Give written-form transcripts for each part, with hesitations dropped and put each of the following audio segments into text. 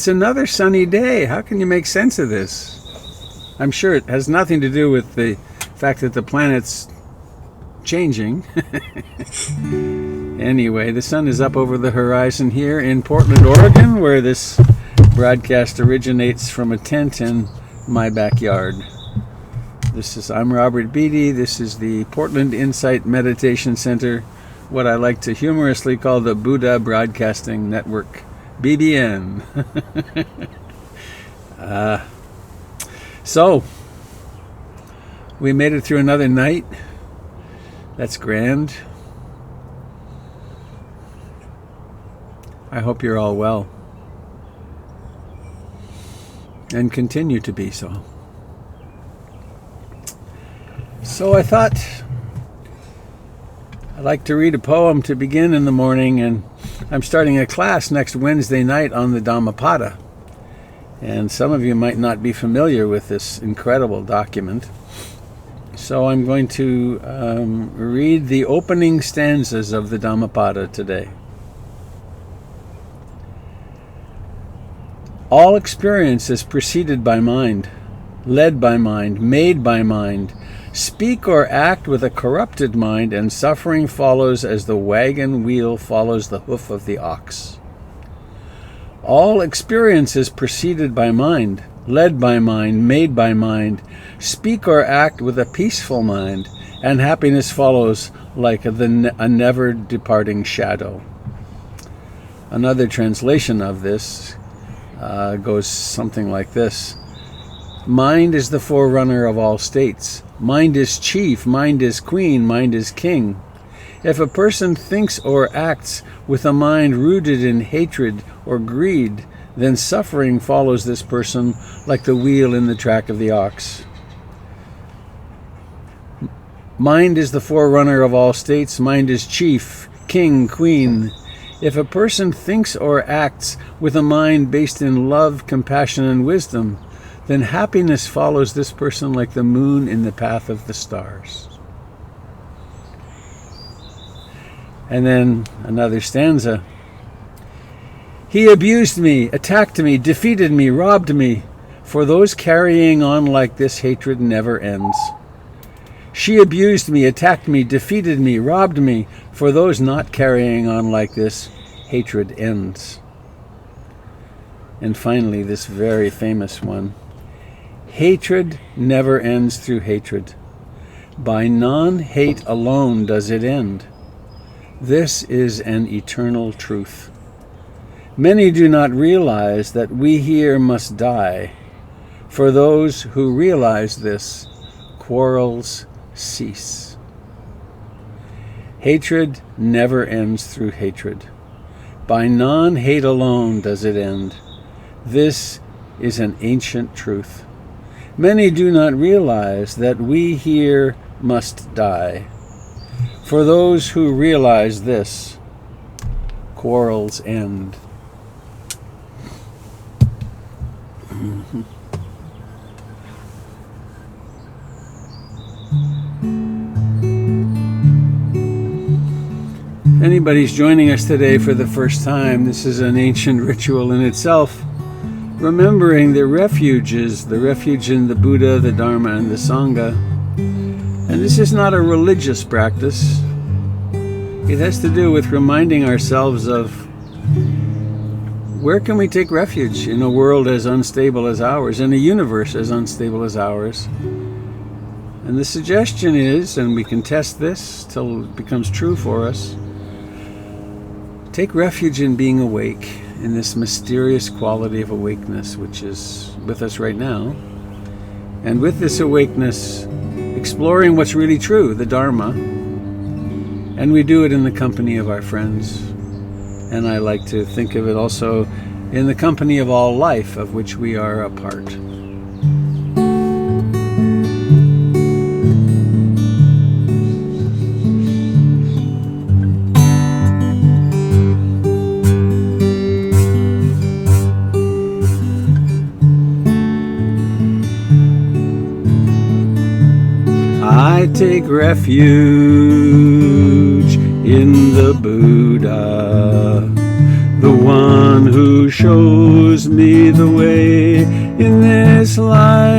It's another sunny day. How can you make sense of this? I'm sure it has nothing to do with the fact that the planet's changing. Anyway, the sun is up over the horizon here in Portland, Oregon, where this broadcast originates from a tent in my backyard. I'm Robert Beatty. This is the Portland Insight Meditation Center, what I like to humorously call the Buddha Broadcasting Network, BBN. So, we made it through another night. That's grand. I hope you're all well. And continue to be so. So I thought I'd like to read a poem to begin in the morning, and I'm starting a class next Wednesday night on the Dhammapada. And some of you might not be familiar with this incredible document. So I'm going to read the opening stanzas of the Dhammapada today. All experience is preceded by mind, led by mind, made by mind. Speak or act with a corrupted mind, and suffering follows as the wagon wheel follows the hoof of the ox. All experience is preceded by mind, led by mind, made by mind. Speak or act with a peaceful mind, and happiness follows like a never departing shadow. Another translation of this goes something like this. Mind is the forerunner of all states. Mind is chief, mind is queen, mind is king. If a person thinks or acts with a mind rooted in hatred or greed, then suffering follows this person like the wheel in the track of the ox. Mind is the forerunner of all states. Mind is chief, king, queen. If a person thinks or acts with a mind based in love, compassion, and wisdom, then happiness follows this person like the moon in the path of the stars. And then another stanza. He abused me, attacked me, defeated me, robbed me. For those carrying on like this, hatred never ends. She abused me, attacked me, defeated me, robbed me. For those not carrying on like this, hatred ends. And finally, this very famous one. Hatred never ends through hatred. By non-hate alone does it end. This is an eternal truth. Many do not realize that we here must die. For those who realize this, quarrels cease. Hatred never ends through hatred. By non-hate alone does it end. This is an ancient truth. Many do not realize that we here must die. For those who realize this, quarrels end. If anybody's joining us today for the first time, this is an ancient ritual in itself, remembering the refuges, the refuge in the Buddha, the Dharma, and the Sangha. And this is not a religious practice. It has to do with reminding ourselves of where can we take refuge in a world as unstable as ours, in a universe as unstable as ours. And the suggestion is, and we can test this till it becomes true for us, take refuge in being awake, in this mysterious quality of awakeness which is with us right now. And with this awakeness, exploring what's really true, the Dharma. And we do it in the company of our friends. And I like to think of it also in the company of all life, of which we are a part. I take refuge in the Buddha, the one who shows shows me the way in this life.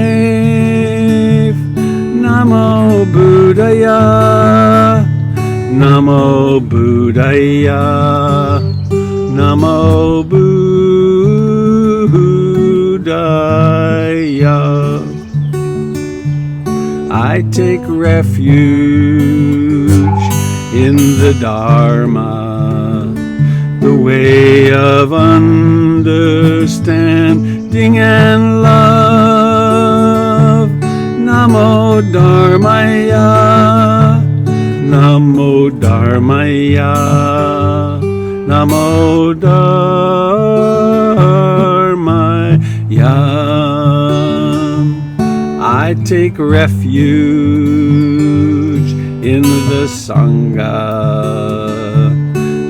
Namo Buddhaya, Namo Buddhaya, Namo Buddhaya. I take refuge in the Dharma, the way of understanding and love. Namo Dharmaya, Namo Dharmaya, Namo Dharmaya. I take refuge in the Sangha,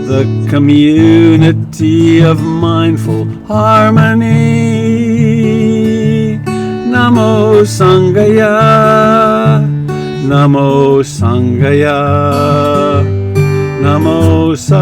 the community of mindful harmony. Namo Sanghaya, Namo Sanghaya, Namo Sanghaya.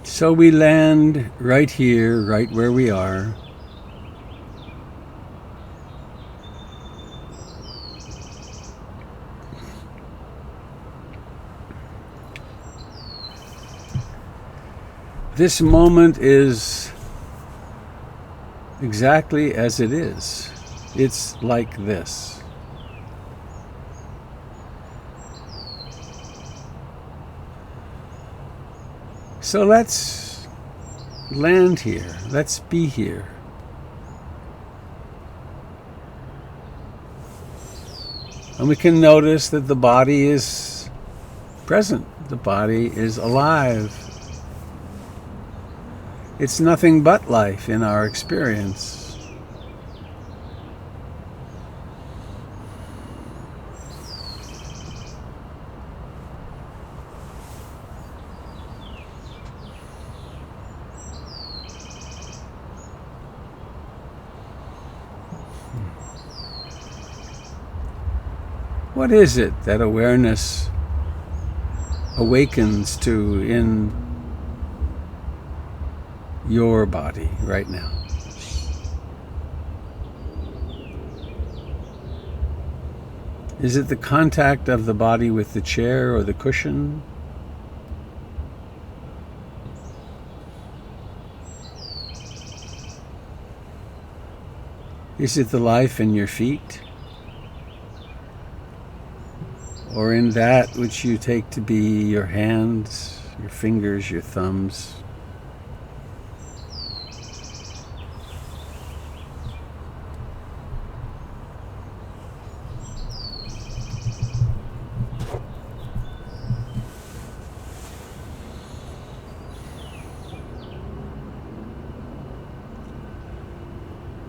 So we land right here, right where we are. This moment is exactly as it is. It's like this. So let's land here. Let's be here. And we can notice that the body is present. The body is alive. It's nothing but life in our experience. What is it that awareness awakens to in your body right now? Is it the contact of the body with the chair or the cushion? Is it the life in your feet? Or in that which you take to be your hands, your fingers, your thumbs?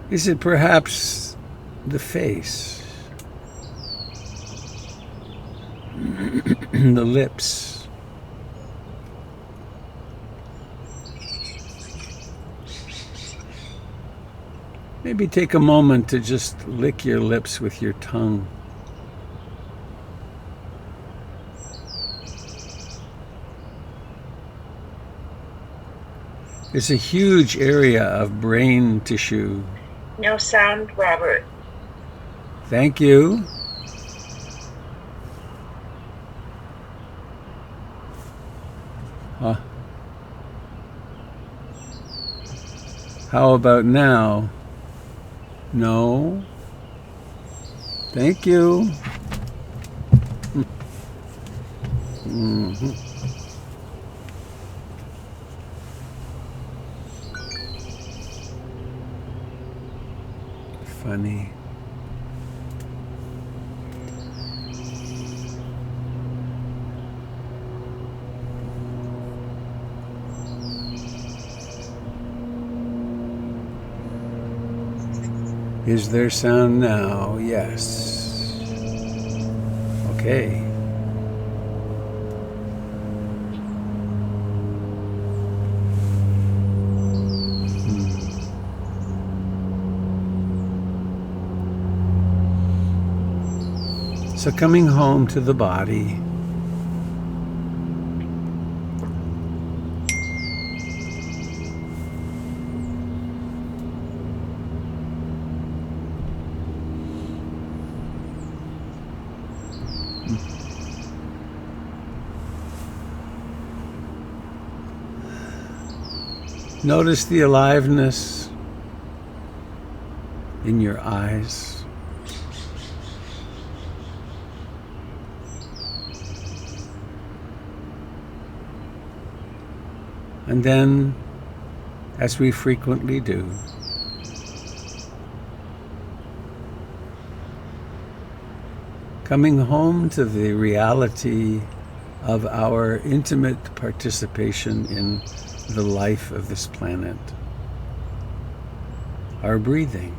Is it perhaps the face? The lips? Maybe take a moment to just lick your lips with your tongue. There's a huge area of brain tissue. No sound, Robert. Thank you. How about now? No. Thank you. funny. Is there sound now? Yes. Okay. So coming home to the body, notice the aliveness in your eyes. And then, as we frequently do, coming home to the reality of our intimate participation in the life of this planet, our breathing.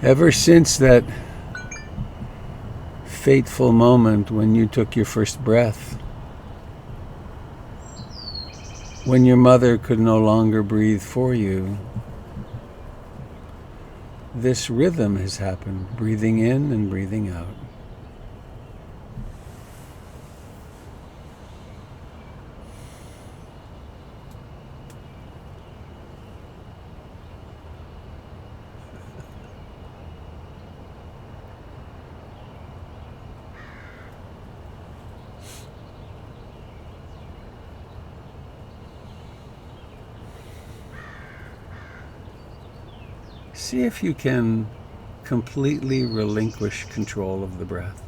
Ever since that fateful moment when you took your first breath, when your mother could no longer breathe for you, this rhythm has happened, breathing in and breathing out. See if you can completely relinquish control of the breath.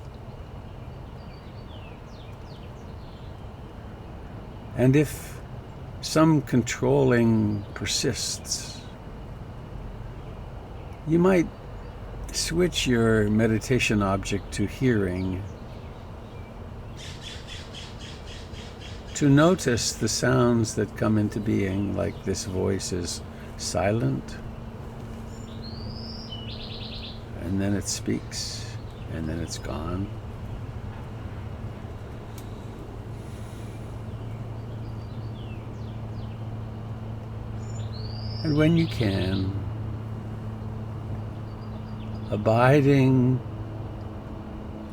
And if some controlling persists, you might switch your meditation object to hearing, to notice the sounds that come into being, like this voice is silent, and then it speaks, and then it's gone. And when you can, abiding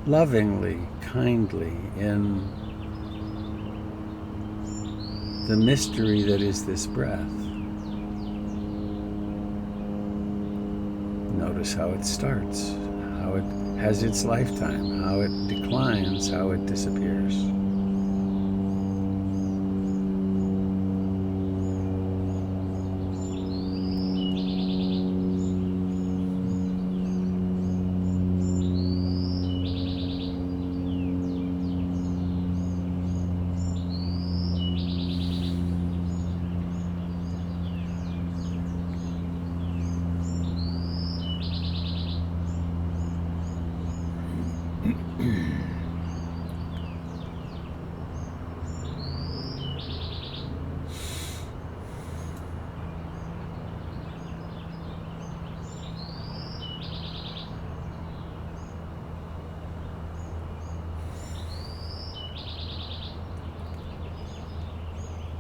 lovingly, kindly in the mystery that is this breath. Notice how it starts, how it has its lifetime, how it declines, how it disappears.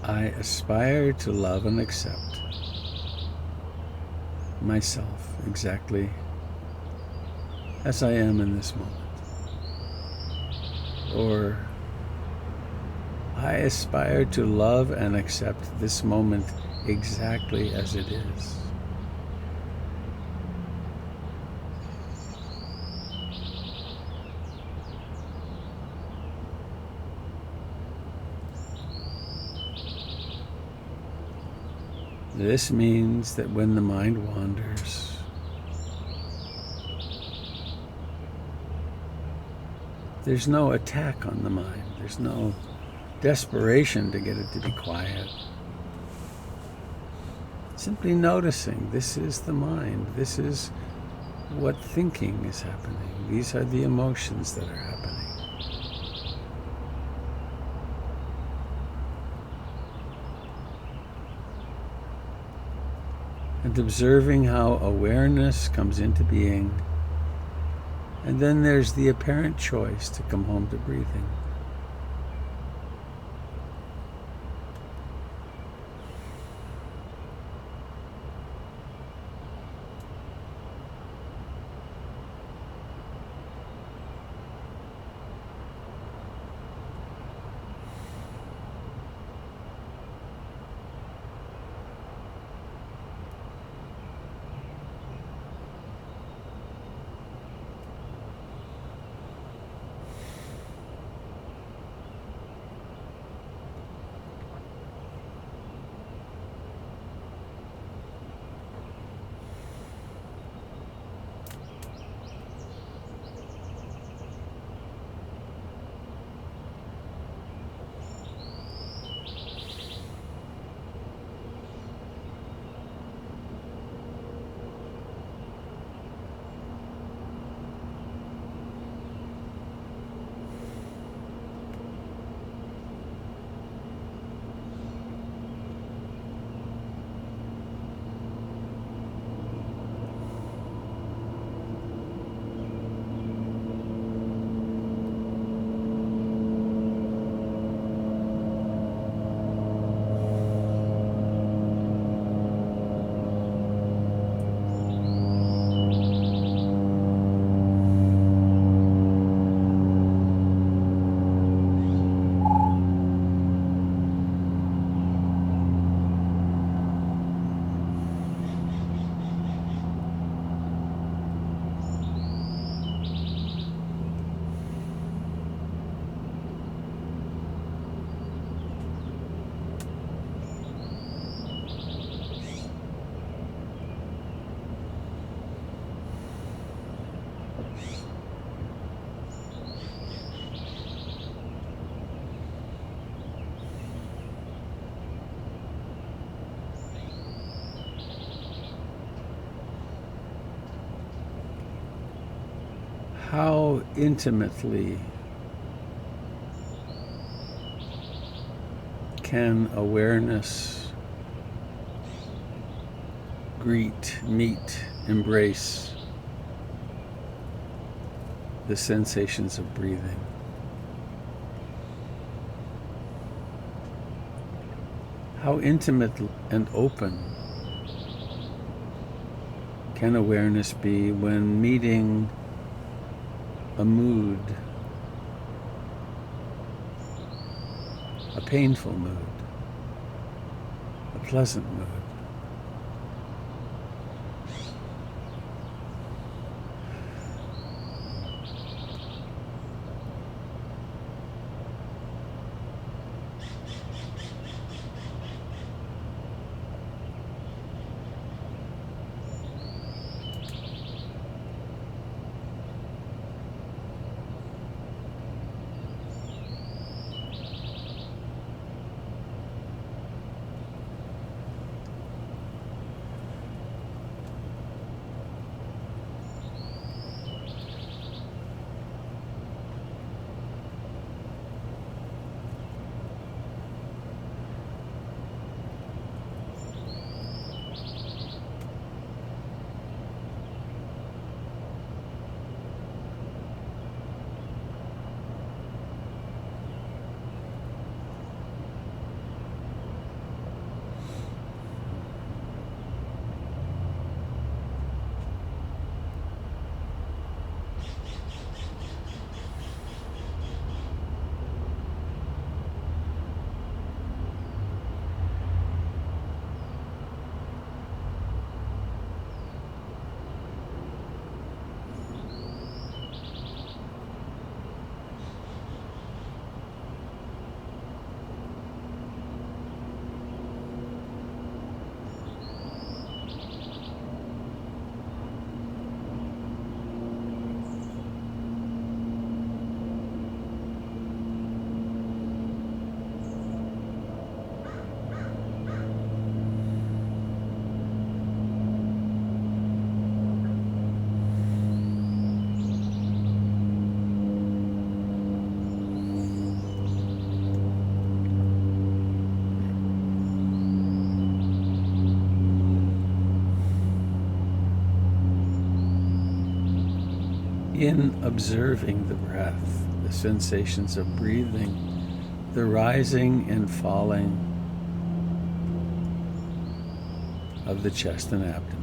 I aspire to love and accept myself exactly as I am in this moment. Or I aspire to love and accept this moment exactly as it is. This means that when the mind wanders, there's no attack on the mind. There's no desperation to get it to be quiet. Simply noticing, this is the mind. This is what thinking is happening. These are the emotions that are happening. And observing how awareness comes into being. And then there's the apparent choice to come home to breathing. How intimately can awareness meet, embrace the sensations of breathing? How intimate and open can awareness be when meeting a mood, a painful mood, a pleasant mood? in observing the breath, the sensations of breathing, the rising and falling of the chest and abdomen.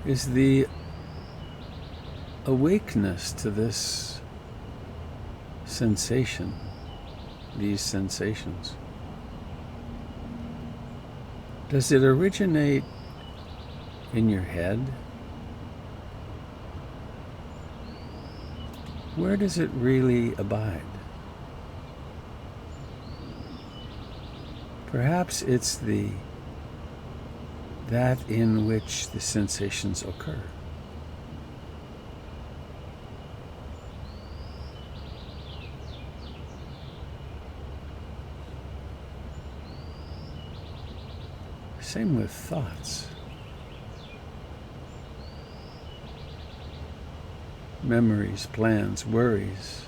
Is the awakeness to this sensation, these sensations, does it originate in your head? Where does it really abide? Perhaps it's that in which the sensations occur. Same with thoughts. Memories, plans, worries.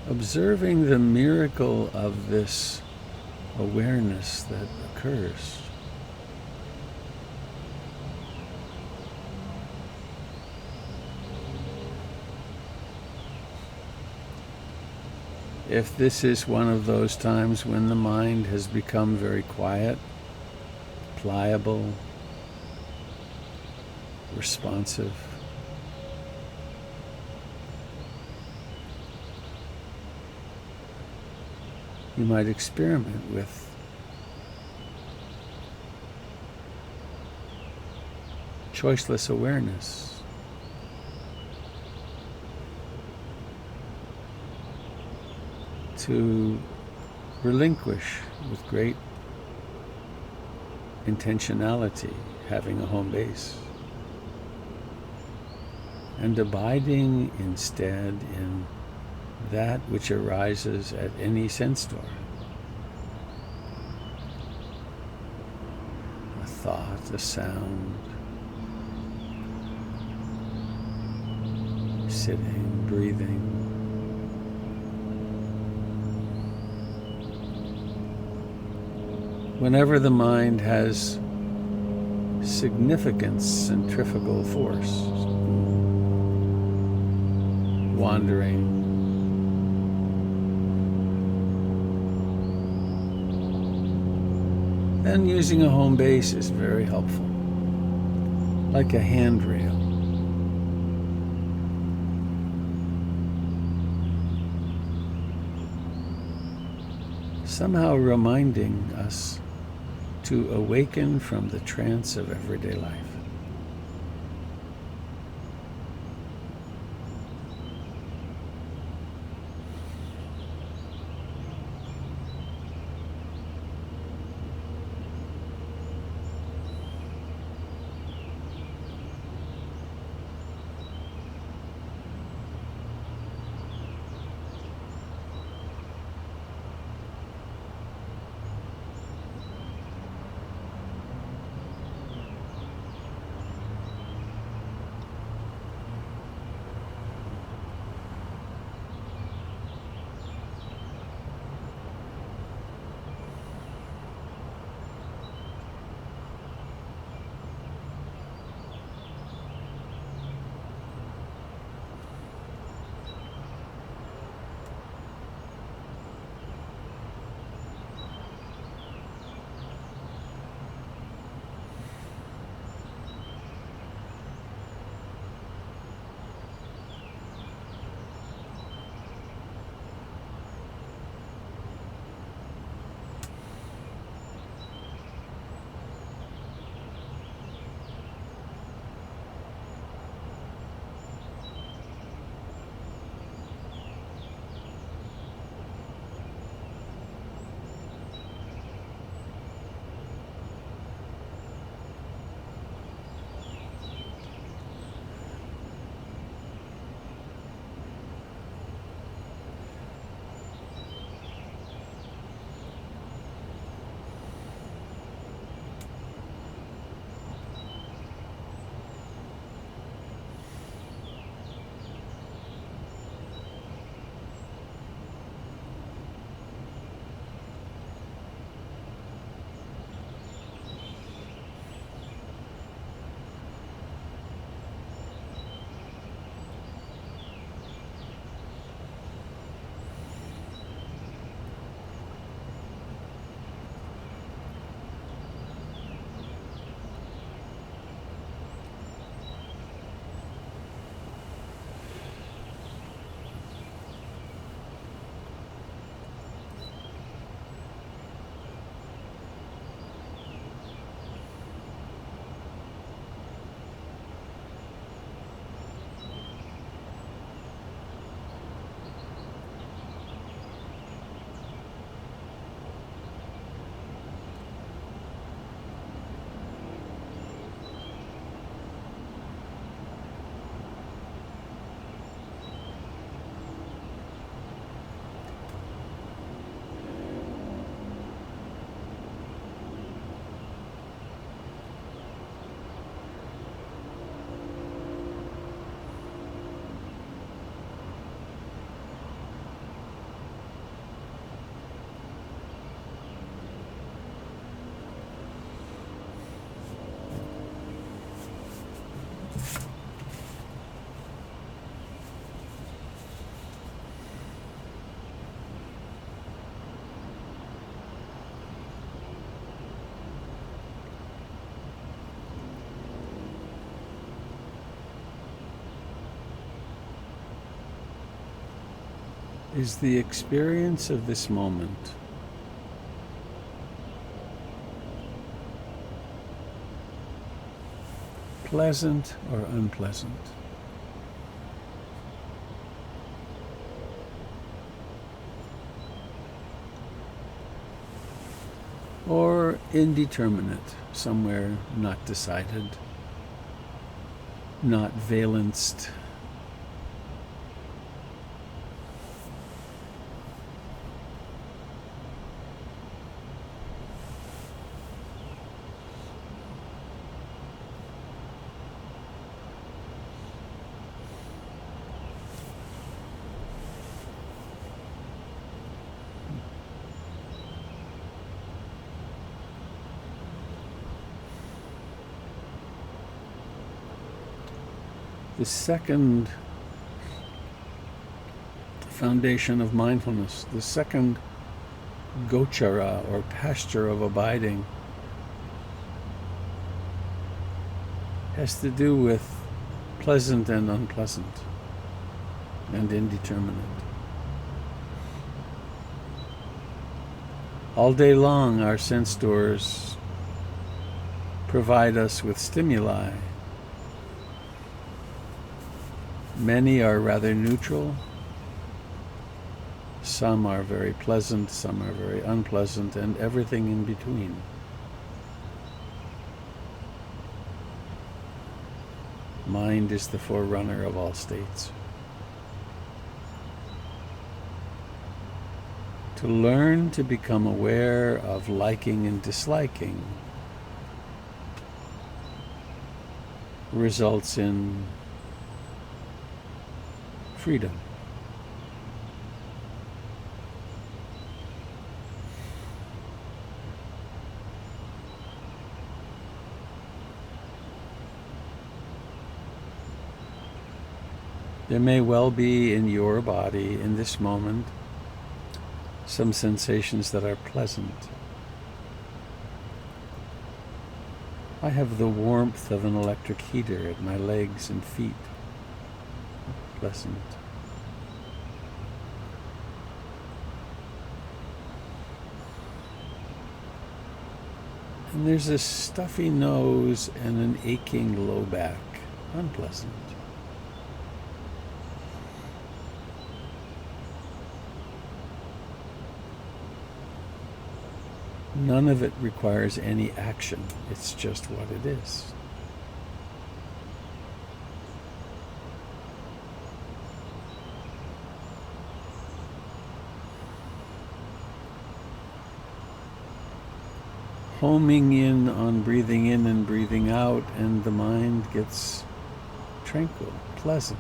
Observing the miracle of this awareness that occurs. If this is one of those times when the mind has become very quiet, pliable, responsive, you might experiment with choiceless awareness. To relinquish with great intentionality, having a home base, and abiding instead in that which arises at any sense door. A thought, a sound, sitting, breathing. Whenever the mind has significant centrifugal force, wandering, then using a home base is very helpful, like a handrail. Somehow reminding us to awaken from the trance of everyday life. Is the experience of this moment pleasant or unpleasant? Or indeterminate, somewhere not decided, not valenced? The second foundation of mindfulness, the second gochara or pasture of abiding, has to do with pleasant and unpleasant and indeterminate. All day long, our sense doors provide us with stimuli. Many are rather neutral. Some are very pleasant, some are very unpleasant, and everything in between. Mind is the forerunner of all states. To learn to become aware of liking and disliking results in freedom. There may well be in your body, in this moment, some sensations that are pleasant. I have the warmth of an electric heater at my legs and feet. Pleasant. And there's a stuffy nose and an aching low back. Unpleasant. None of it requires any action. It's just what it is. Homing in on breathing in and breathing out, and the mind gets tranquil, pleasant.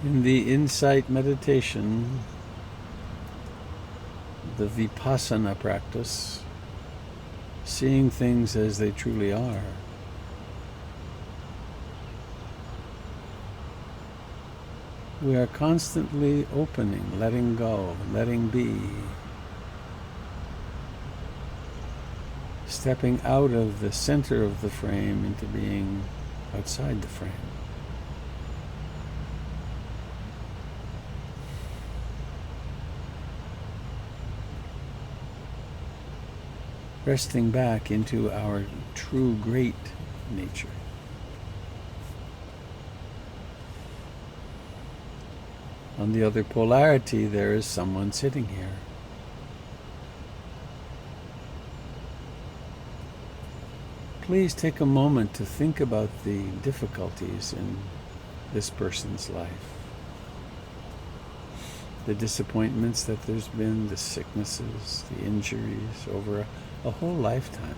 In the insight meditation, the vipassana practice, seeing things as they truly are, we are constantly opening, letting go, letting be, stepping out of the center of the frame into being outside the frame. Resting back into our true great nature. On the other polarity, there is someone sitting here. Please take a moment to think about the difficulties in this person's life. The disappointments that there's been, the sicknesses, the injuries over a whole lifetime.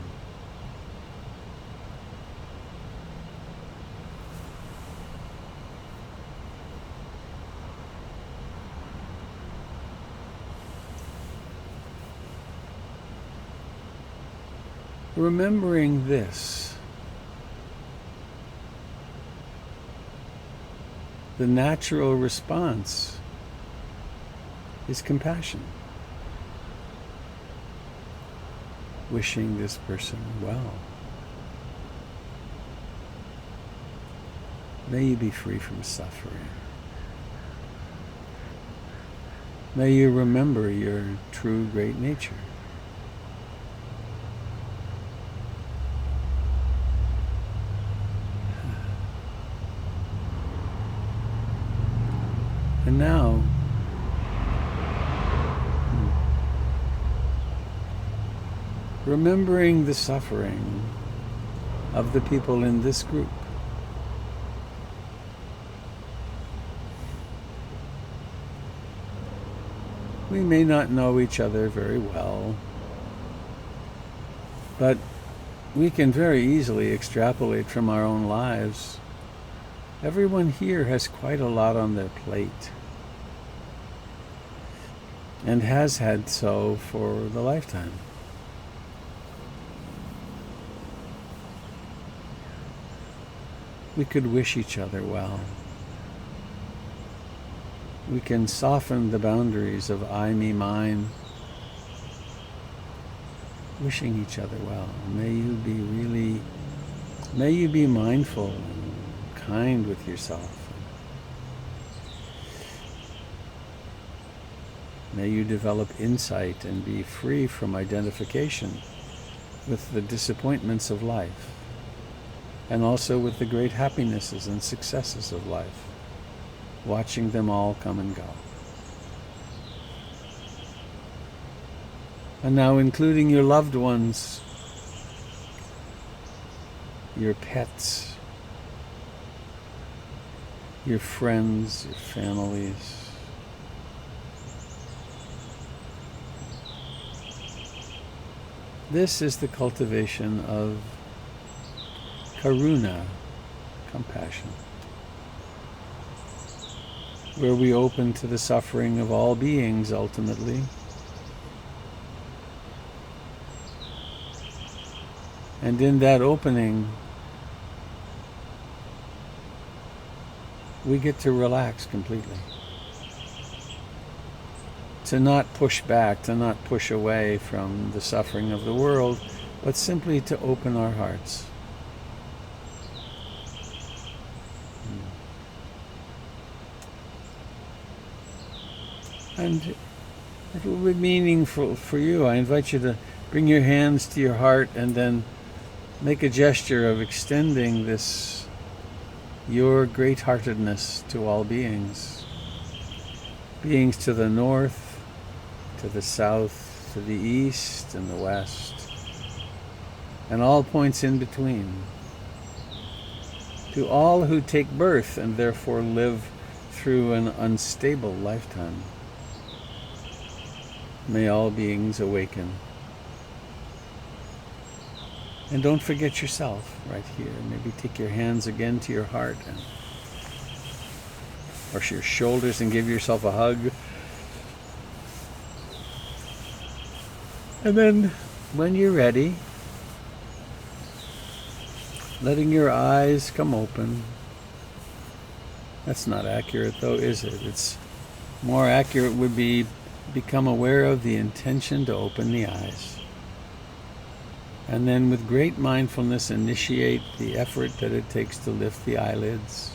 Remembering this, the natural response is compassion. Wishing this person well. May you be free from suffering. May you remember your true great nature. And now, remembering the suffering of the people in this group. We may not know each other very well, but we can very easily extrapolate from our own lives. Everyone here has quite a lot on their plate, and has had so for the lifetime. We could wish each other well. We can soften the boundaries of I, me, mine, wishing each other well. May you be mindful and kind with yourself. May you develop insight and be free from identification with the disappointments of life, and also with the great happinesses and successes of life, watching them all come and go. And now including your loved ones, your pets, your friends, your families. This is the cultivation of karuna, compassion, where we open to the suffering of all beings ultimately, and in that opening we get to relax completely, to not push back, to not push away from the suffering of the world, but simply to open our hearts. And it will be meaningful for you. I invite you to bring your hands to your heart and then make a gesture of extending this, your great-heartedness, to all beings. Beings to the north, to the south, to the east and the west, and all points in between. To all who take birth and therefore live through an unstable lifetime. May all beings awaken. And don't forget yourself right here. Maybe take your hands again to your heart or your shoulders and give yourself a hug. And then when you're ready, letting your eyes come open. That's not accurate though, is it? It's more accurate would be become aware of the intention to open the eyes. And then with great mindfulness initiate the effort that it takes to lift the eyelids.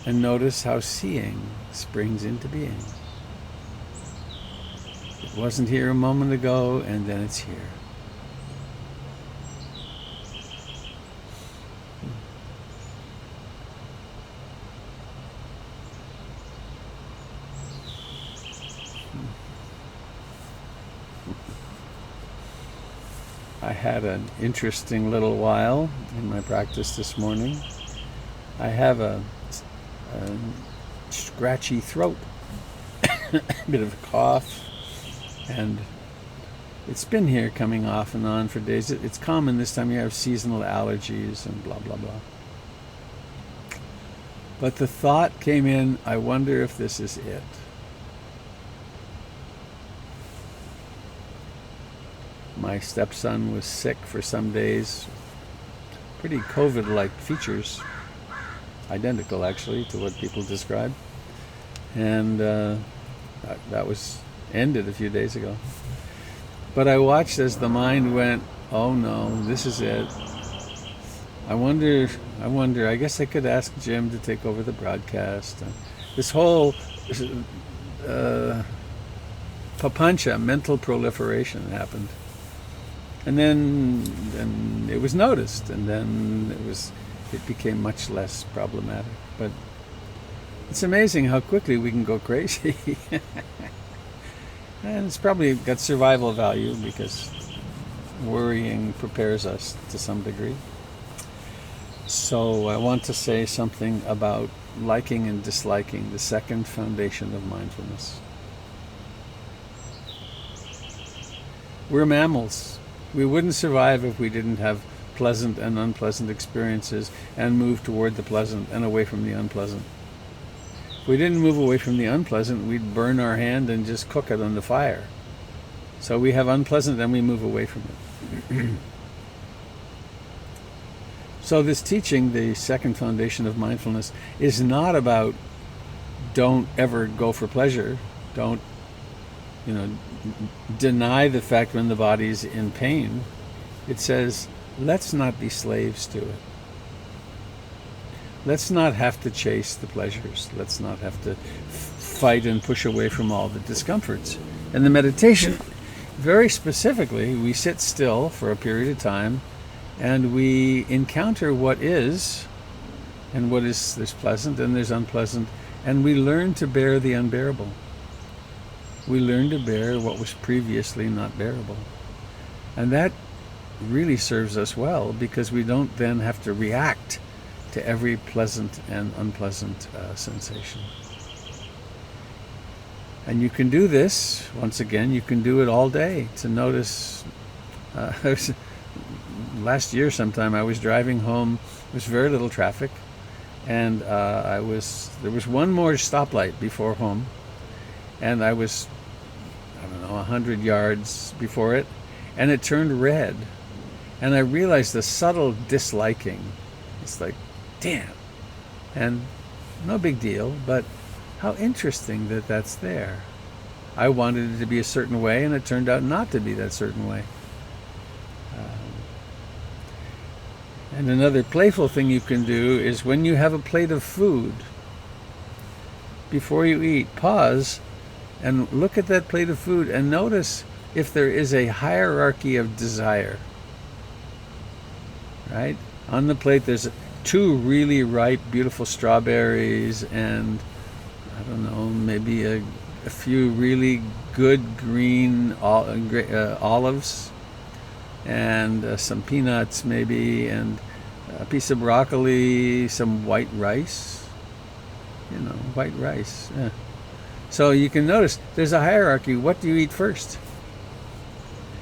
And notice how seeing springs into being. It wasn't here a moment ago, and then it's here. I had an interesting little while in my practice this morning. I have a scratchy throat, a bit of a cough, and it's been here coming off and on for days. It's common this time you have seasonal allergies and blah, blah, blah. But the thought came in, I wonder if this is it. My stepson was sick for some days, pretty COVID-like features, identical actually to what people describe. And that was ended a few days ago. But I watched as the mind went, oh no, this is it. I wonder, I guess I could ask Jim to take over the broadcast. This whole papancha, mental proliferation happened. And then it was noticed, and then it became much less problematic. But it's amazing how quickly we can go crazy. And it's probably got survival value because worrying prepares us to some degree. So I want to say something about liking and disliking, the second foundation of mindfulness. We're mammals. We wouldn't survive if we didn't have pleasant and unpleasant experiences and move toward the pleasant and away from the unpleasant. If we didn't move away from the unpleasant, we'd burn our hand and just cook it on the fire. So we have unpleasant and we move away from it. So this teaching, the second foundation of mindfulness, is not about don't ever go for pleasure. Don't, deny the fact when the body's in pain. It says, let's not be slaves to it. Let's not have to chase the pleasures. Let's not have to fight and push away from all the discomforts. And the meditation, very specifically, we sit still for a period of time and we encounter what is, and what is, there's pleasant and there's unpleasant, and we learn to bear the unbearable. We learn to bear what was previously not bearable. And that really serves us well because we don't then have to react to every pleasant and unpleasant sensation. And you can do this, once again, you can do it all day to notice. Last year sometime I was driving home, there was very little traffic, and there was one more stoplight before home, and I was, 100 yards before it, and it turned red, and I realized the subtle disliking. It's like, damn, and no big deal, but how interesting that that's there. I wanted it to be a certain way, and it turned out not to be that certain way. And another playful thing you can do is when you have a plate of food, before you eat, pause and look at that plate of food and notice if there is a hierarchy of desire. Right? On the plate there's 2 really ripe, beautiful strawberries and, maybe a few really good green olives, and some peanuts maybe, and a piece of broccoli, some white rice. White rice. Yeah. So you can notice there's a hierarchy. What do you eat first?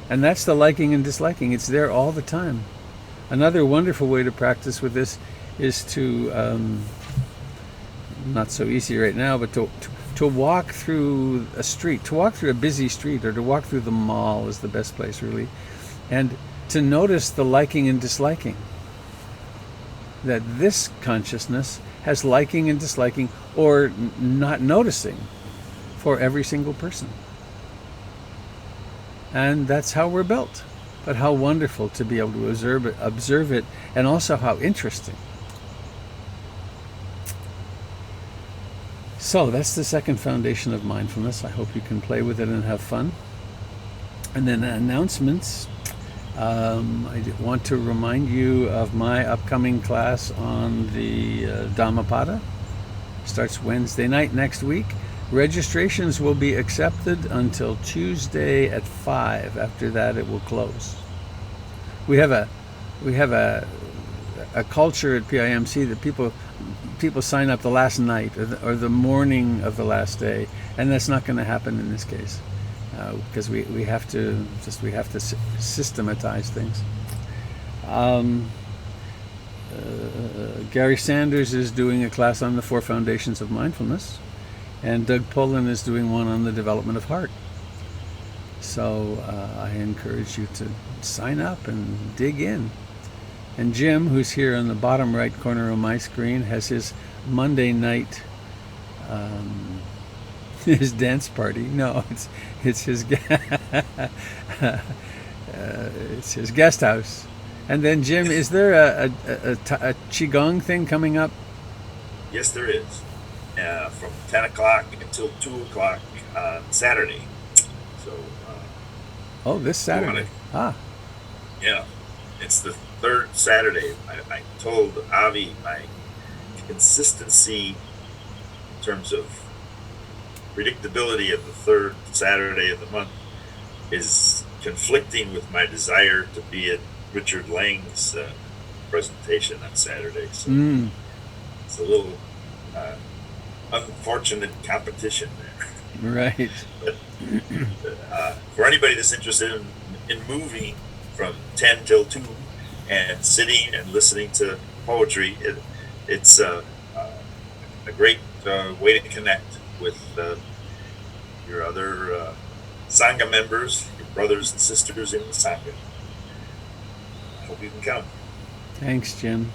And that's the liking and disliking. It's there all the time. Another wonderful way to practice with this is to, not so easy right now, but to walk through a street, to walk through a busy street, or to walk through the mall is the best place really, and to notice the liking and disliking. That this consciousness has liking and disliking, or not noticing, for every single person. And that's how we're built. But how wonderful to be able to observe it, and also how interesting. So that's the second foundation of mindfulness. I hope you can play with it and have fun. And then announcements. I want to remind you of my upcoming class on the Dhammapada. Starts Wednesday night next week. Registrations will be accepted until Tuesday at 5. After that, it will close. we have a culture at PIMC that people sign up the last night or the morning of the last day, and that's not going to happen in this case because we have to systematize things. Gary Sanders is doing a class on the 4 foundations of mindfulness, and Doug Pullen is doing one on the development of heart. So I encourage you to sign up and dig in. And Jim, who's here on the bottom right corner of my screen, has his Monday night his dance party. No, it's his it's his guest house. And then Jim, is there a qigong thing coming up? Yes, there is. From 10 o'clock until 2 o'clock on Saturday. So. This Saturday. Yeah, it's the third Saturday. I told Avi my consistency in terms of predictability of the third Saturday of the month is conflicting with my desire to be at Richard Lang's presentation on Saturday. So it's a little unfortunate competition there. Right. But for anybody that's interested in moving from 10 till 2 and sitting and listening to poetry, it's a great way to connect with your other Sangha members, your brothers and sisters in the Sangha. I hope you can come. Thanks, Jim.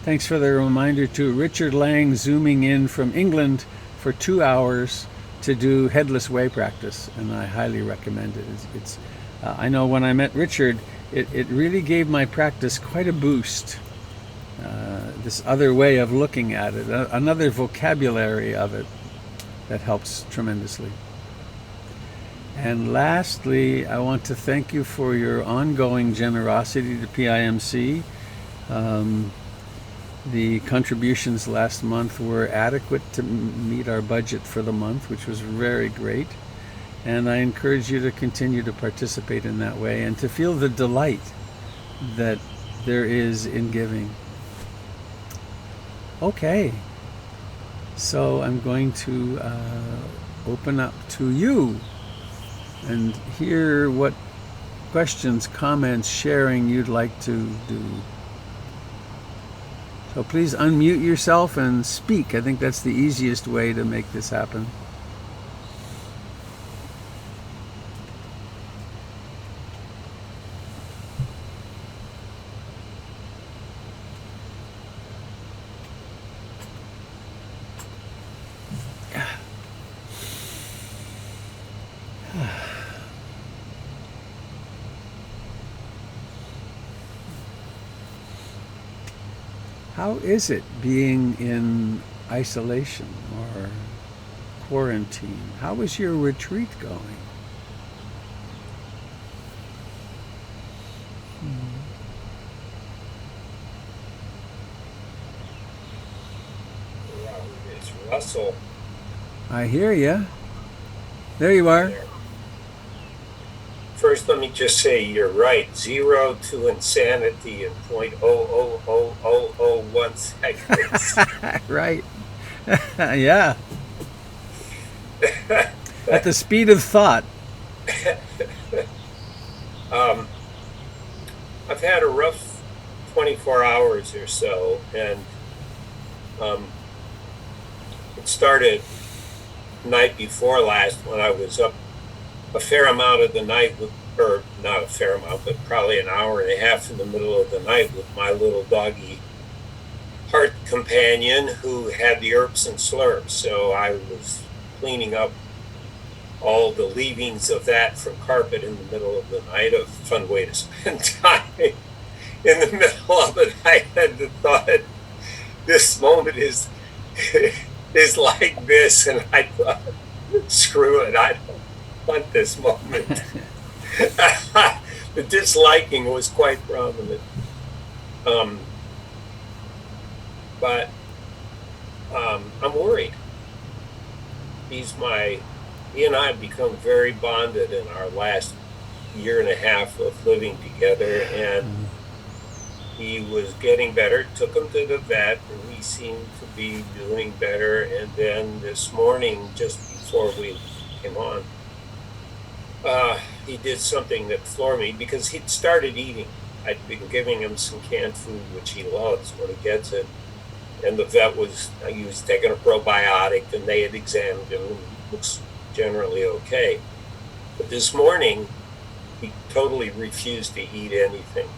Thanks for the reminder too. Richard Lang zooming in from England for 2 hours to do headless way practice, and I highly recommend it. It's I know when I met Richard, it really gave my practice quite a boost. This other way of looking at it, another vocabulary of it that helps tremendously. And lastly, I want to thank you for your ongoing generosity to PIMC. The contributions last month were adequate to meet our budget for the month, which was very great. And I encourage you to continue to participate in that way and to feel the delight that there is in giving. Okay, so I'm going to open up to you and hear what questions, comments, sharing you'd like to do. So please unmute yourself and speak. I think that's the easiest way to make this happen. How is it being in isolation or quarantine? How is your retreat going? It's Russell. I hear you. There you are. First, let me just say you're right. 0 to insanity in 0.00001 seconds. Right. Yeah. At the speed of thought. I've had a rough 24 hours or so, and it started night before last when I was up a fair amount of the night or not a fair amount, but probably an hour and a half in the middle of the night with my little doggy heart companion who had the herps and slurps. So I was cleaning up all the leavings of that from carpet in the middle of the night. A fun way to spend time. In the middle of it, I had the thought, this moment is like this, and I thought, screw it, I don't want this moment. The disliking was quite prominent. But I'm worried. He and I have become very bonded in our last year and a half of living together, and he was getting better. Took him to the vet, and he seemed to be doing better. And then this morning, just before we came on, he did something that floored me because he'd started eating. I'd been giving him some canned food, which he loves when he gets it. And the vet he was taking a probiotic, and they had examined him, and he looks generally okay. But this morning, he totally refused to eat anything.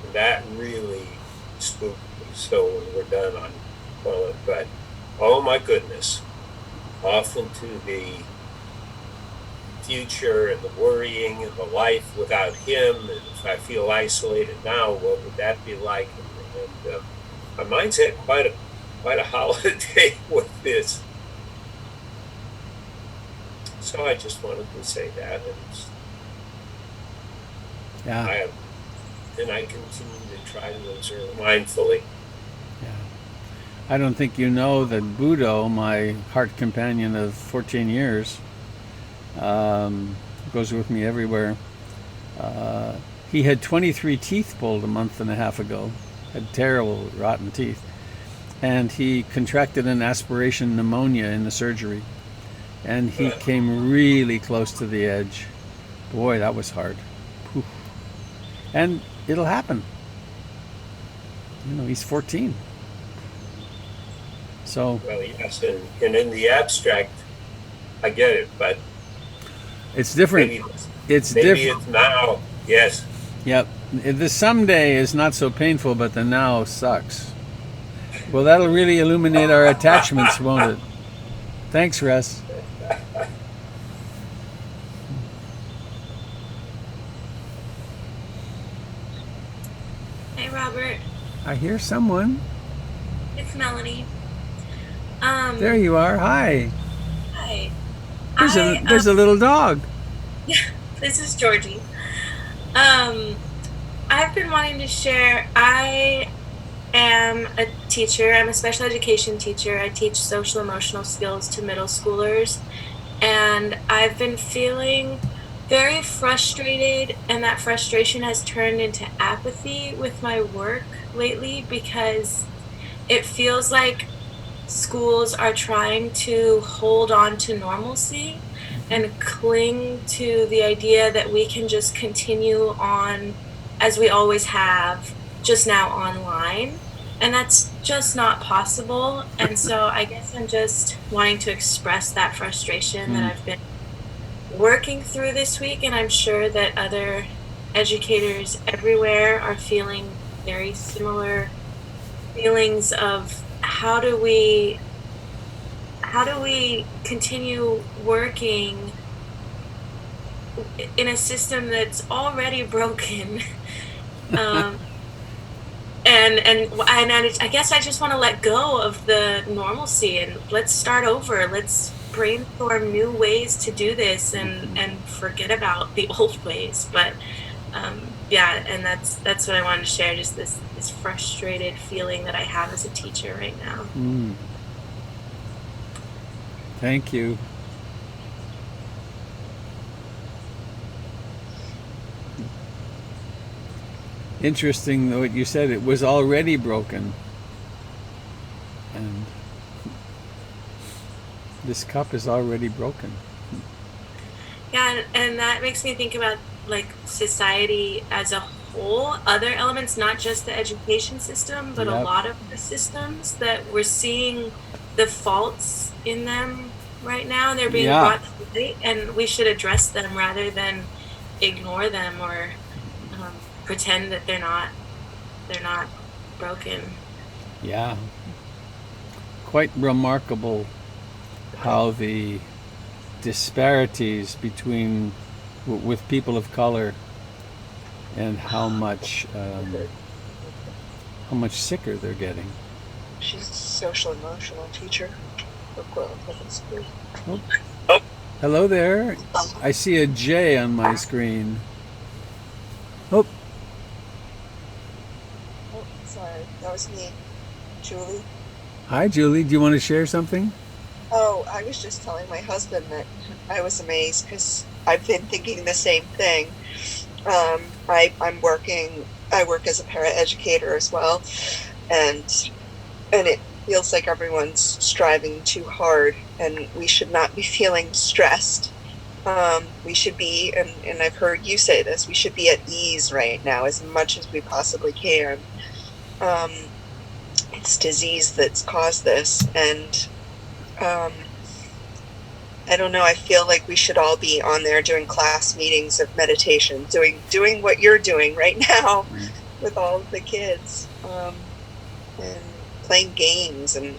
And that really spooked me. So when we're done, I'm calling it, but oh my goodness, off into the future and the worrying and the life without him. And if I feel isolated now, what would that be like? And my mind's had quite a holiday with this. So I just wanted to say that. Yeah. And I continue to try to observe mindfully. Yeah. I don't think you know that Budo, my heart companion of 14 years, goes with me everywhere. He had 23 teeth pulled a month and a half ago. Had terrible rotten teeth. And he contracted an aspiration pneumonia in the surgery. And he came really close to the edge. Boy, that was hard. Whew. And it'll happen. You know, he's 14. So. Well, yes, and in the abstract, I get it, but it's different. Maybe it's now. Yes. Yep. The someday is not so painful, but the now sucks. Well, that'll really illuminate our attachments, won't it? Thanks, Russ. Hey, Robert. I hear someone. It's Melanie. There you are. Hi. Hi. There's a little dog. Yeah, this is Georgie. I've been wanting to share. I am a teacher. I'm a special education teacher. I teach social emotional skills to middle schoolers. And I've been feeling very frustrated, and that frustration has turned into apathy with my work lately because it feels like schools are trying to hold on to normalcy and cling to the idea that we can just continue on as we always have, just now online. And that's just not possible. And so I guess I'm just wanting to express that frustration that I've been working through this week. And I'm sure that other educators everywhere are feeling very similar feelings of how do we continue working in a system that's already broken. And I guess I just want to let go of the normalcy and let's start over. Let's brainstorm new ways to do this and forget about the old ways. But yeah, and that's what I wanted to share. Just this frustrated feeling that I have as a teacher right now. Thank you. Interesting what you said. It was already broken. And this cup is already broken. Yeah, and that makes me think about like society as a whole, other elements, not just the education system, but a lot of the systems that we're seeing the faults in them right now, and they're being brought to light, and we should address them rather than ignore them or pretend that they're not broken. Yeah. Quite remarkable how the disparities between with people of color and how much sicker they're getting. She's a social emotional teacher for Portland Public School. Oh. Hello there. I see a J on my screen. Oh. Oh, sorry. That was me. Julie. Hi, Julie. Do you want to share something? Oh, I was just telling my husband that I was amazed because I've been thinking the same thing. I work as a paraeducator as well, and it feels like everyone's striving too hard, and we should not be feeling stressed. We should be, and I've heard you say this, we should be at ease right now as much as we possibly can. It's disease that's caused this, and I don't know, I feel like we should all be on there doing class meetings of meditation, doing what you're doing right now with all of the kids, and playing games and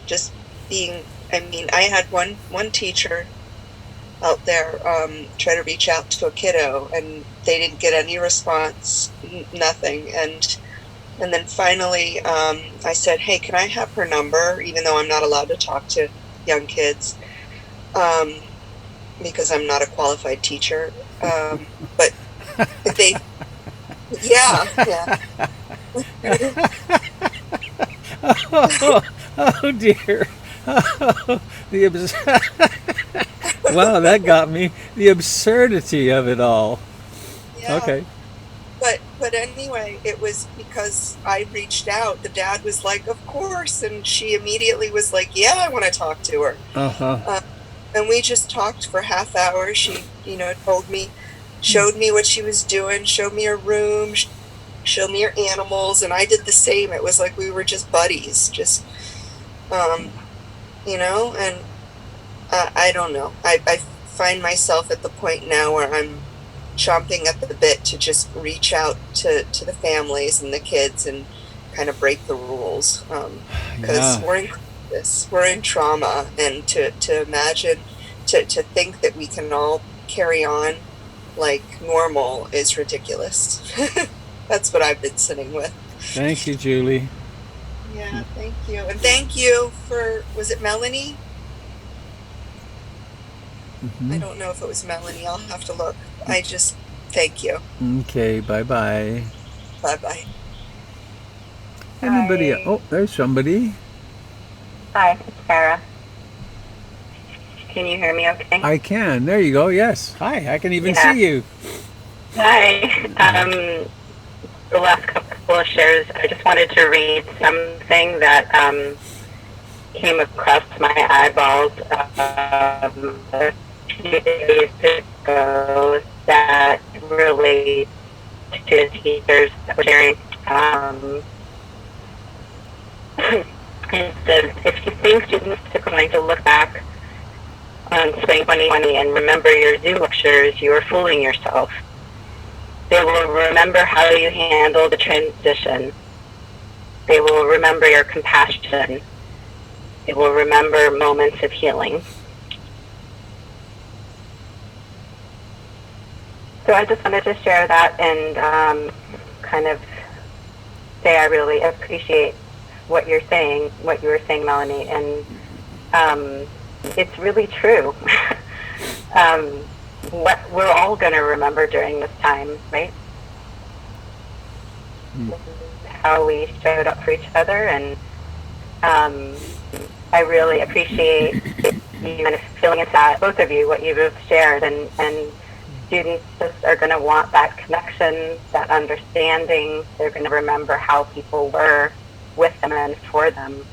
just being, I mean, I had one teacher out there try to reach out to a kiddo, and they didn't get any response, nothing. And then finally I said, hey, can I have her number, even though I'm not allowed to talk to young kids, because I'm not a qualified teacher. But they, yeah. Oh dear. Wow, that got me. The absurdity of it all. Yeah. Okay. But anyway, it was because I reached out. The dad was like, of course. And she immediately was like, yeah, I want to talk to her. And we just talked for half hour. She, told me, showed me what she was doing, showed me her room, showed me her animals. And I did the same. It was like we were just buddies, just, and I don't know. I find myself at the point now where I'm chomping at the bit to just reach out to the families and the kids and kind of break the rules, because we're in crisis, we're in trauma, and to imagine, to think that we can all carry on like normal is ridiculous. That's what I've been sitting with. Thank you, Julie. Yeah, thank you. And thank you for, was it Melanie? I don't know if it was Melanie. I'll have to look. I just, thank you. Okay, bye-bye. Bye-bye. Anybody? Hi. Oh, there's somebody. Hi, it's Sarah. Can you hear me okay? I can. There you go. Yes. Hi, I can even Yeah. see you. Hi. The last couple of shares, I just wanted to read something that came across my eyeballs a few days ago that relates to teachers that were sharing. It says, if you think students are going to look back on spring 2020 and remember your Zoom lectures, you are fooling yourself. They will remember how you handled the transition. They will remember your compassion. They will remember moments of healing. So I just wanted to share that and kind of say I really appreciate what you're saying, what you were saying, Melanie, and it's really true. What we're all going to remember during this time, right? How we showed up for each other, and I really appreciate you kind of filling into that, both of you, what you've shared, and students just are going to want that connection, that understanding. They're going to remember how people were with them and for them.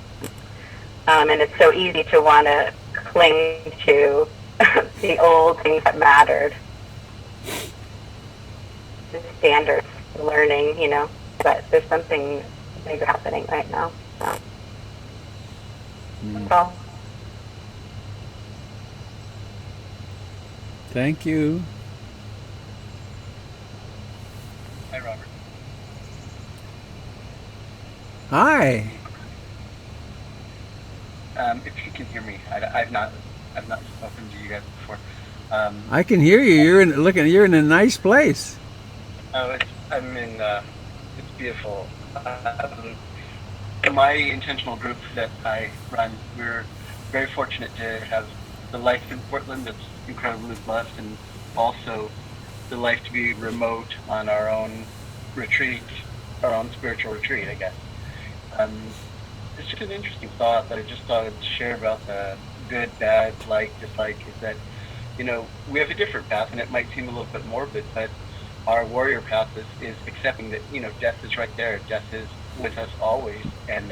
And it's so easy to want to cling to the old things that mattered, the standards, the learning, but there's something big happening right now. So that's all. Thank you. Hi, Robert. Hi. If you can hear me, I've not spoken to you guys before. I can hear you. You're in a nice place. I'm in. It's beautiful. My intentional group that I run, we're very fortunate to have the life in Portland that's incredibly blessed, and also the life to be remote on our own retreat, our own spiritual retreat, I guess. It's just an interesting thought that I just thought I'd share about the good, bad, like, dislike, is that we have a different path, and it might seem a little bit morbid, but our warrior path is accepting that, death is right there. Death is with us always. And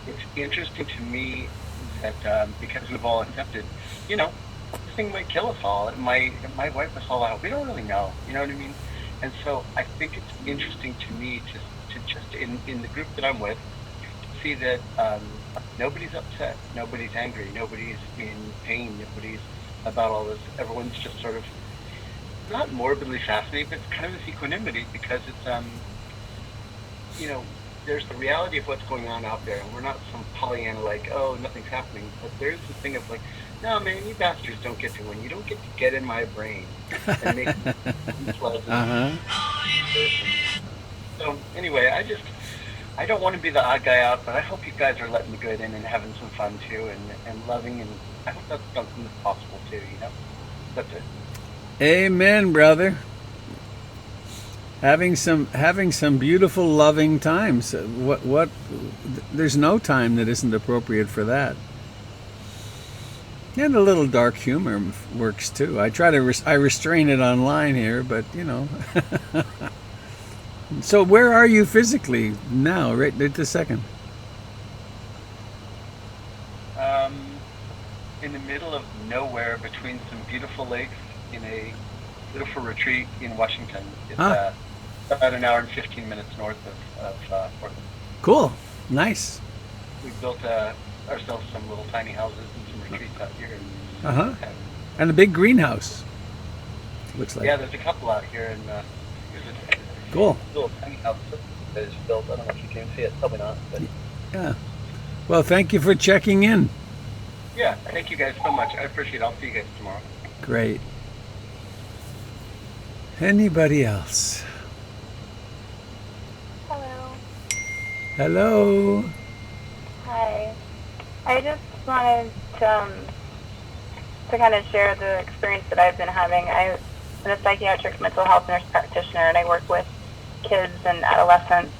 it's interesting to me that because we've all accepted, this thing might kill us all. It might wipe us all out. We don't really know. You know what I mean? And so I think it's interesting to me to just in the group that I'm with, to see that nobody's upset, nobody's angry, nobody's in pain, nobody's about all this. Everyone's just sort of not morbidly fascinated, but kind of this equanimity, because it's there's the reality of what's going on out there, and we're not some Pollyanna like, oh, nothing's happening. But there's this thing of like, no, man, you bastards don't get to win. You don't get to get in my brain and make me unpleasant. So anyway, I don't want to be the odd guy out, but I hope you guys are letting the good in and having some fun too, and loving, and I hope that's something that's possible too. That's it. Amen, brother. Having some beautiful, loving times. What? There's no time that isn't appropriate for that. And a little dark humor works too. I try to I restrain it online here, but So where are you physically now? Right this second. In the middle of nowhere, between some beautiful lakes, in a beautiful retreat in Washington. It's about an hour and 15 minutes north of Portland. Cool. Nice. We built ourselves some little tiny houses and some retreats out here. And a big greenhouse. Looks like. Yeah, there's a couple out here, and cool. Little tiny house that is built. I don't know if you can see it. Probably not. But yeah. Well, thank you for checking in. Yeah, thank you guys so much. I appreciate it. I'll see you guys tomorrow. Great. Anybody else? Hello. Hello. Hi. I just wanted to kind of share the experience that I've been having. I'm a psychiatric mental health nurse practitioner, and I work with kids and adolescents,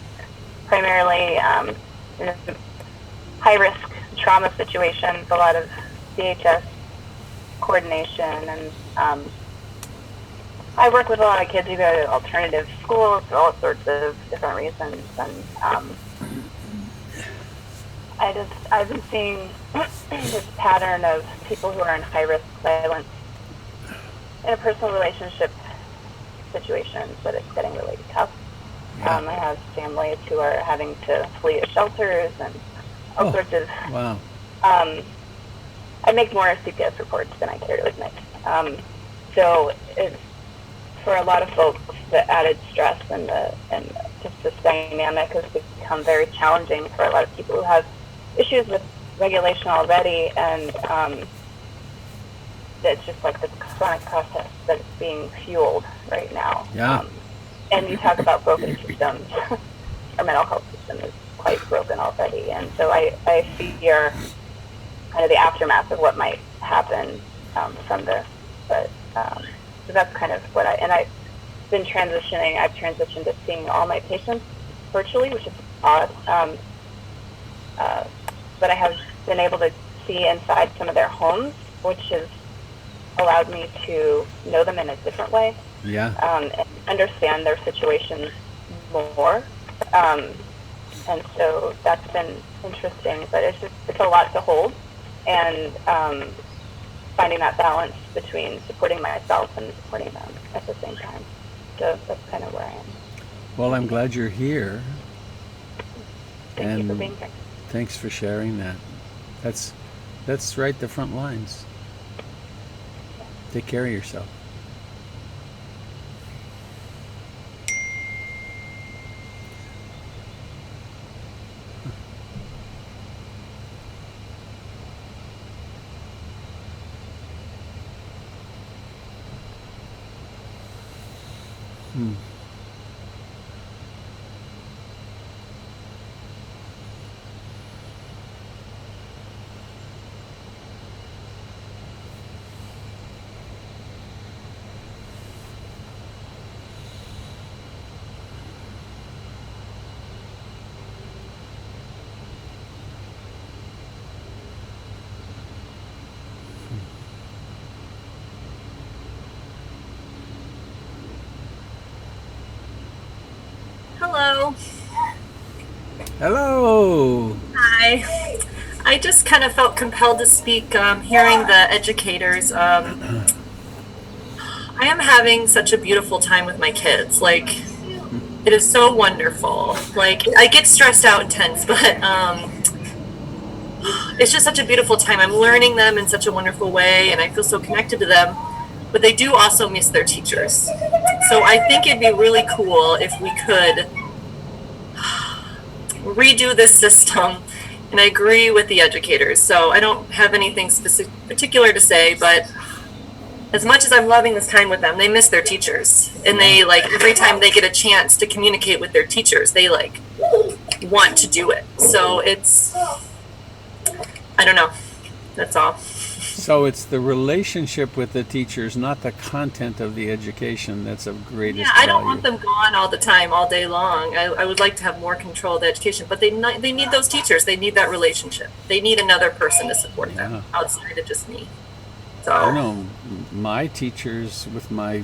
primarily in high-risk trauma situations, a lot of DHS coordination, and I work with a lot of kids who go to alternative schools for all sorts of different reasons, and I've been seeing this pattern of people who are in high-risk violence in a personal relationship situations, but it's getting really tough. I have families who are having to flee to shelters and all sorts of. Wow. I make more CPS reports than I care to admit. So it's, for a lot of folks, the added stress and just this dynamic has become very challenging for a lot of people who have issues with regulation already, and it's just like this chronic process that's being fueled right now. Yeah. And you talk about broken systems. Our mental health system is quite broken already, and so I fear kind of the aftermath of what might happen from this. But so that's kind of what I've been transitioning. I've transitioned to seeing all my patients virtually, which is odd. But I have been able to see inside some of their homes, which has allowed me to know them in a different way. Yeah. And understand their situations more. And so that's been interesting, but it's a lot to hold, and finding that balance between supporting myself and supporting them at the same time. So that's kind of where I am. Well, I'm glad you're here. Thank you for being here. Thanks for sharing that. That's right, the front lines. Take care of yourself. Hello. Hello. Hi. I just kind of felt compelled to speak, hearing the educators. I am having such a beautiful time with my kids. Like, it is so wonderful. Like, I get stressed out and tense, but it's just such a beautiful time. I'm learning them in such a wonderful way, and I feel so connected to them. But they do also miss their teachers. So I think it'd be really cool if we could redo this system. And I agree with the educators. So I don't have anything particular to say, but as much as I'm loving this time with them, they miss their teachers. And they, like, every time they get a chance to communicate with their teachers, they, like, want to do it. So it's, I don't know. That's all. So it's the relationship with the teachers, not the content of the education, that's of greatest I don't value. want them gone all the time, all day long. I would like to have more control of the education, but they need those teachers. They need that relationship. They need another person to support them outside of just me. So I know my teachers, with my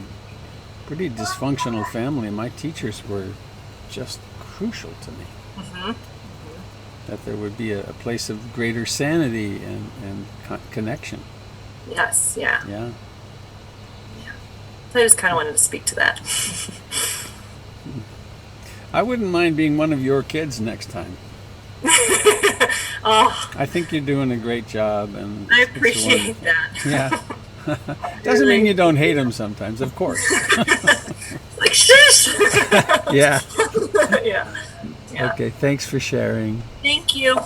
pretty dysfunctional family, my teachers were just crucial to me. Mm-hmm. That there would be a place of greater sanity and connection. Yes, yeah. Yeah. So I just kind of wanted to speak to that. I wouldn't mind being one of your kids next time. Oh, I think you're doing a great job, and I appreciate that. Yeah. Doesn't mean you don't hate them sometimes, of course. Like, shush! Yeah. Yeah. Yeah. Okay, thanks for sharing. Thank you.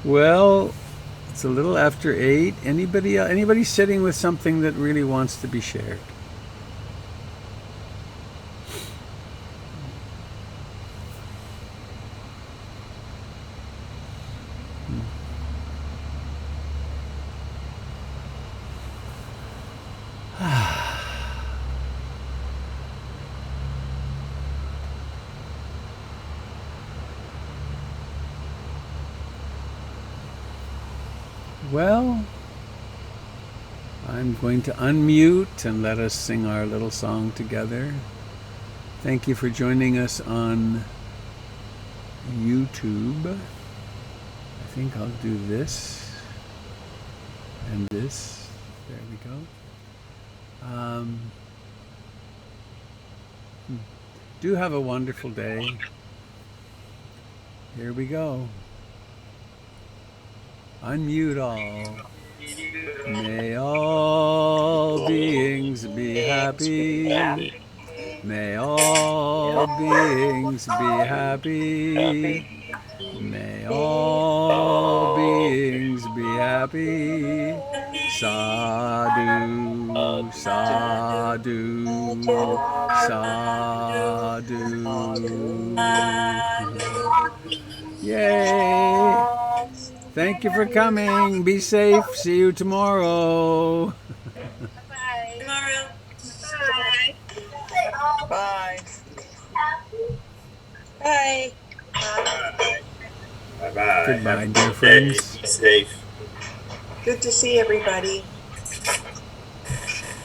Well, it's a little after 8. Anybody sitting with something that really wants to be shared? Well, I'm going to unmute and let us sing our little song together. Thank you for joining us on YouTube. I think I'll do this and this. There we go. Do have a wonderful day. Here we go. Unmute all. May all beings be happy. May all beings be happy. May all beings be happy. Sadhu, sadhu, sadhu. Yay! Thank you for coming. Be safe. See you tomorrow. Bye. Tomorrow. Bye. Bye. Bye. Bye-bye. Goodbye, Have a dear good day. friends. Be safe. Good to see everybody.